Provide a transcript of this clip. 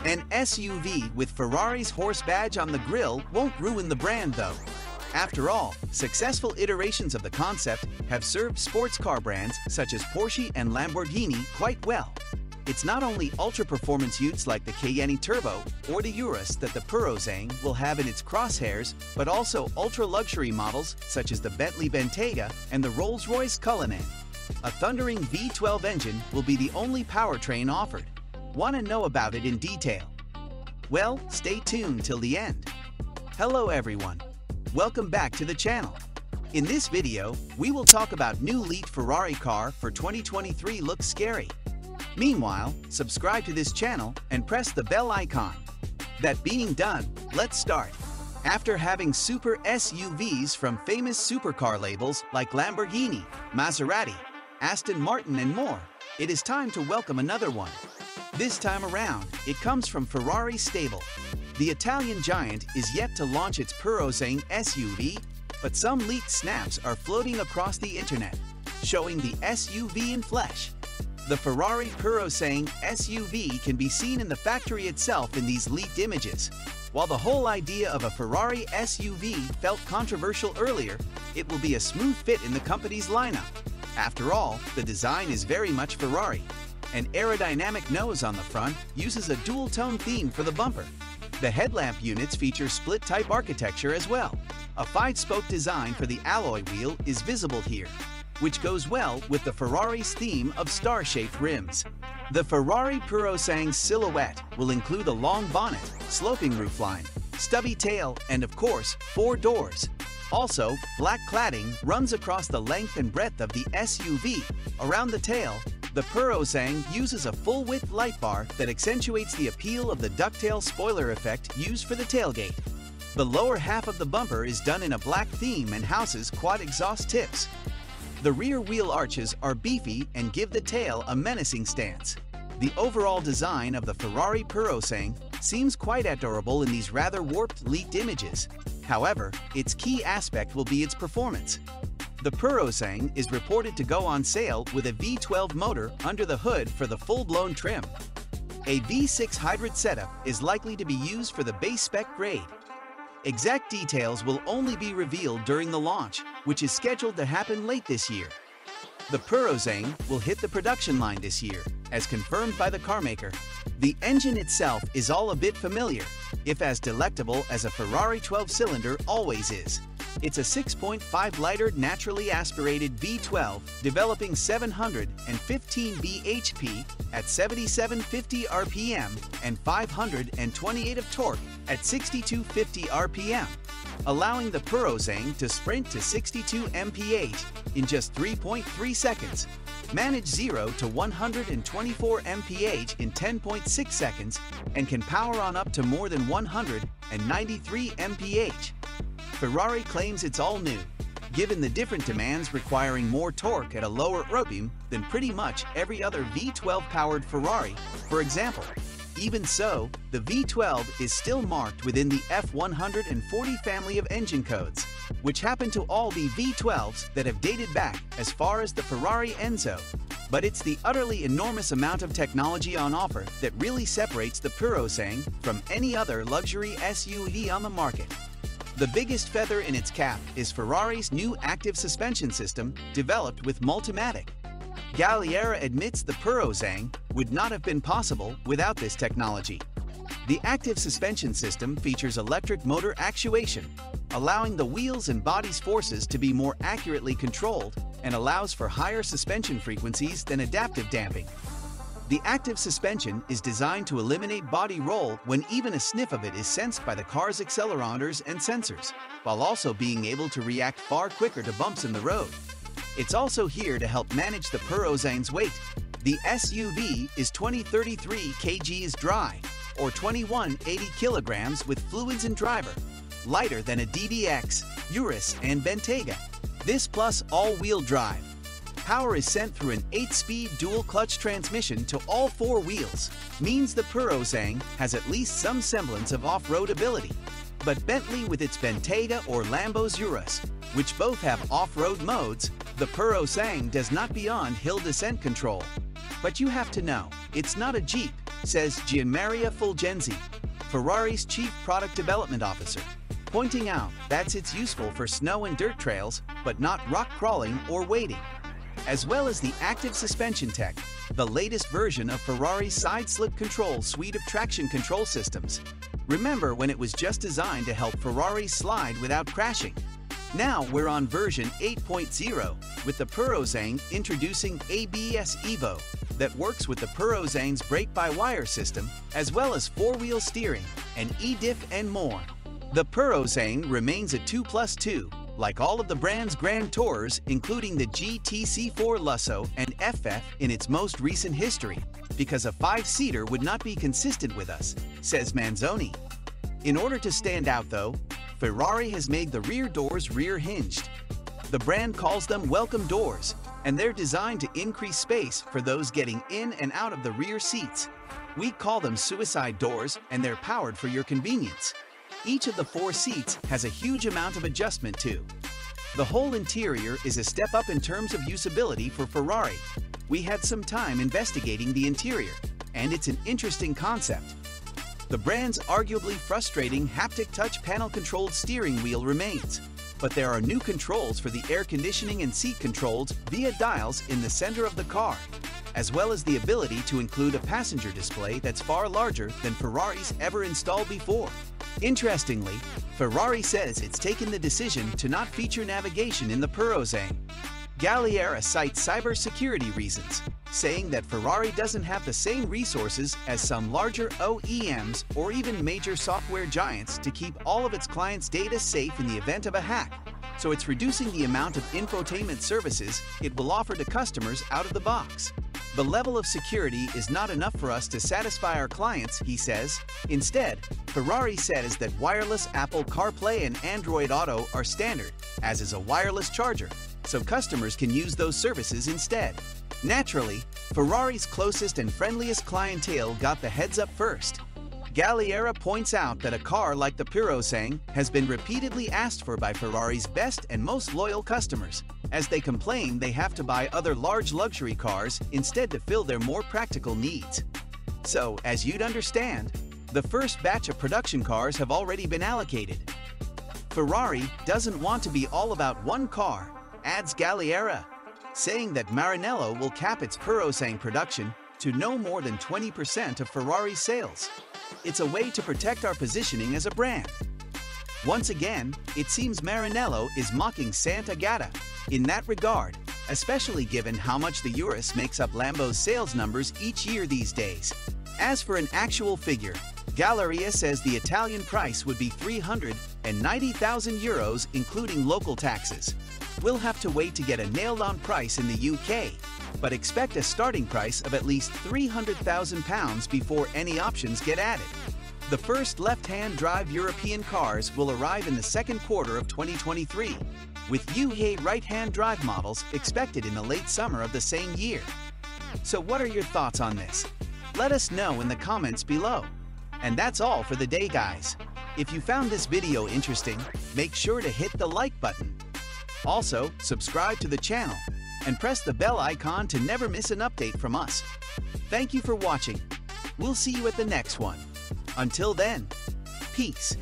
An SUV with Ferrari's horse badge on the grille won't ruin the brand though. After all, successful iterations of the concept have served sports car brands such as Porsche and Lamborghini quite well. It's not only ultra-performance utes like the Cayenne Turbo or the Urus that the Purosangue will have in its crosshairs, but also ultra-luxury models such as the Bentley Bentayga and the Rolls-Royce Cullinan. A thundering V12 engine will be the only powertrain offered. Want to know about it in detail? Well, stay tuned till the end. Hello everyone. Welcome back to the channel. In this video, we will talk about new leaked Ferrari car for 2023 looks scary. Meanwhile, subscribe to this channel and press the bell icon. That being done, let's start. After having super SUVs from famous supercar labels like Lamborghini, Maserati, Aston Martin and more, it is time to welcome another one. This time around, it comes from Ferrari's stable. The Italian giant is yet to launch its Purosangue SUV, but some leaked snaps are floating across the internet, showing the SUV in flesh. The Ferrari Purosangue SUV can be seen in the factory itself in these leaked images. While the whole idea of a Ferrari SUV felt controversial earlier, it will be a smooth fit in the company's lineup. After all, the design is very much Ferrari. An aerodynamic nose on the front uses a dual-tone theme for the bumper. The headlamp units feature split-type architecture as well. A 5-spoke design for the alloy wheel is visible here, which goes well with the Ferrari's theme of star-shaped rims. The Ferrari Purosangue silhouette will include a long bonnet, sloping roofline, stubby tail, and of course, 4 doors. Also, black cladding runs across the length and breadth of the SUV. Around the tail, the Purosangue uses a full-width light bar that accentuates the appeal of the ducktail spoiler effect used for the tailgate. The lower half of the bumper is done in a black theme and houses quad exhaust tips. The rear wheel arches are beefy and give the tail a menacing stance. The overall design of the Ferrari Purosangue seems quite adorable in these rather warped leaked images. However, its key aspect will be its performance. The Purosangue is reported to go on sale with a V12 motor under the hood for the full-blown trim. A V6 hybrid setup is likely to be used for the base spec grade. Exact details will only be revealed during the launch, which is scheduled to happen late this year. The Purosangue will hit the production line this year, as confirmed by the carmaker. The engine itself is all a bit familiar, if as delectable as a Ferrari 12-cylinder always is. It's a 6.5-liter naturally aspirated V12 developing 715 bhp at 7750 rpm and 528 of torque at 6250 rpm, allowing the Purosangue to sprint to 62 mph in just 3.3 seconds, manage 0 to 124 mph in 10.6 seconds, and can power on up to more than 193 mph. Ferrari claims it's all new, given the different demands requiring more torque at a lower RPM than pretty much every other V12-powered Ferrari, for example. Even so, the V12 is still marked within the F140 family of engine codes, which happen to all be V12s that have dated back as far as the Ferrari Enzo. But it's the utterly enormous amount of technology on offer that really separates the Purosangue from any other luxury SUV on the market. The biggest feather in its cap is Ferrari's new active suspension system developed with Multimatic. Galliera admits the Purosangue would not have been possible without this technology. The active suspension system features electric motor actuation, allowing the wheels and body's forces to be more accurately controlled and allows for higher suspension frequencies than adaptive damping. The active suspension is designed to eliminate body roll when even a sniff of it is sensed by the car's accelerometers and sensors, while also being able to react far quicker to bumps in the road. It's also here to help manage the Purosangue's weight. The SUV is 2033 kgs dry, or 2180 kilograms with fluids and driver, lighter than a DBX, Urus, and Bentayga. This plus all-wheel drive. Power is sent through an 8-speed dual-clutch transmission to all 4 wheels, means the Purosangue has at least some semblance of off-road ability. But Bentley with its Bentayga or Lambo's Urus, which both have off-road modes, the Purosangue does not beyond hill descent control. But you have to know, it's not a Jeep, says Gianmaria Fulgenzi, Ferrari's Chief Product Development Officer, pointing out that it's useful for snow and dirt trails, but not rock crawling or wading. As well as the active suspension tech, the latest version of Ferrari's side slip control suite of traction control systems. Remember when it was just designed to help Ferrari slide without crashing? Now we're on version 8.0 with the Purozane introducing ABS Evo that works with the Purozane's brake-by-wire system as well as four-wheel steering and eDiff and more. The Purozane remains a 2+2 like all of the brand's Grand Tours, including the GTC4 Lusso and FF in its most recent history, because a 5-seater would not be consistent with us, says Manzoni. In order to stand out though, Ferrari has made the rear doors rear-hinged. The brand calls them welcome doors, and they're designed to increase space for those getting in and out of the rear seats. We call them suicide doors, and they're powered for your convenience. Each of the 4 seats has a huge amount of adjustment too. The whole interior is a step up in terms of usability for Ferrari. We had some time investigating the interior, and it's an interesting concept. The brand's arguably frustrating haptic touch panel-controlled steering wheel remains, but there are new controls for the air conditioning and seat controls via dials in the center of the car, as well as the ability to include a passenger display that's far larger than Ferrari's ever installed before. Interestingly, Ferrari says it's taken the decision to not feature navigation in the Purozane. Galliera cites cybersecurity reasons, saying that Ferrari doesn't have the same resources as some larger OEMs or even major software giants to keep all of its clients' data safe in the event of a hack, so it's reducing the amount of infotainment services it will offer to customers out of the box. The level of security is not enough for us to satisfy our clients, he says. Instead, Ferrari says that wireless Apple CarPlay and Android Auto are standard, as is a wireless charger, so customers can use those services instead. Naturally, Ferrari's closest and friendliest clientele got the heads up first. Galliera points out that a car like the Purozane has been repeatedly asked for by Ferrari's best and most loyal customers, as they complain they have to buy other large luxury cars instead to fill their more practical needs. So, as you'd understand, the first batch of production cars have already been allocated. Ferrari doesn't want to be all about one car, adds Galliera, saying that Maranello will cap its Purozane production to no more than 20% of Ferrari's sales. It's a way to protect our positioning as a brand. Once again, it seems Maranello is mocking Sant'Agata in that regard, especially given how much the Urus makes up Lambo's sales numbers each year these days. As for an actual figure, Galleria says the Italian price would be €390,000 including local taxes. We'll have to wait to get a nailed-on price in the UK, but expect a starting price of at least £300,000 before any options get added. The first left-hand drive European cars will arrive in the second quarter of 2023, with UK right-hand drive models expected in the late summer of the same year. So what are your thoughts on this? Let us know in the comments below. And that's all for the day, guys. If you found this video interesting, make sure to hit the like button. Also, subscribe to the channel and press the bell icon to never miss an update from us. Thank you for watching. We'll see you at the next one. Until then, peace.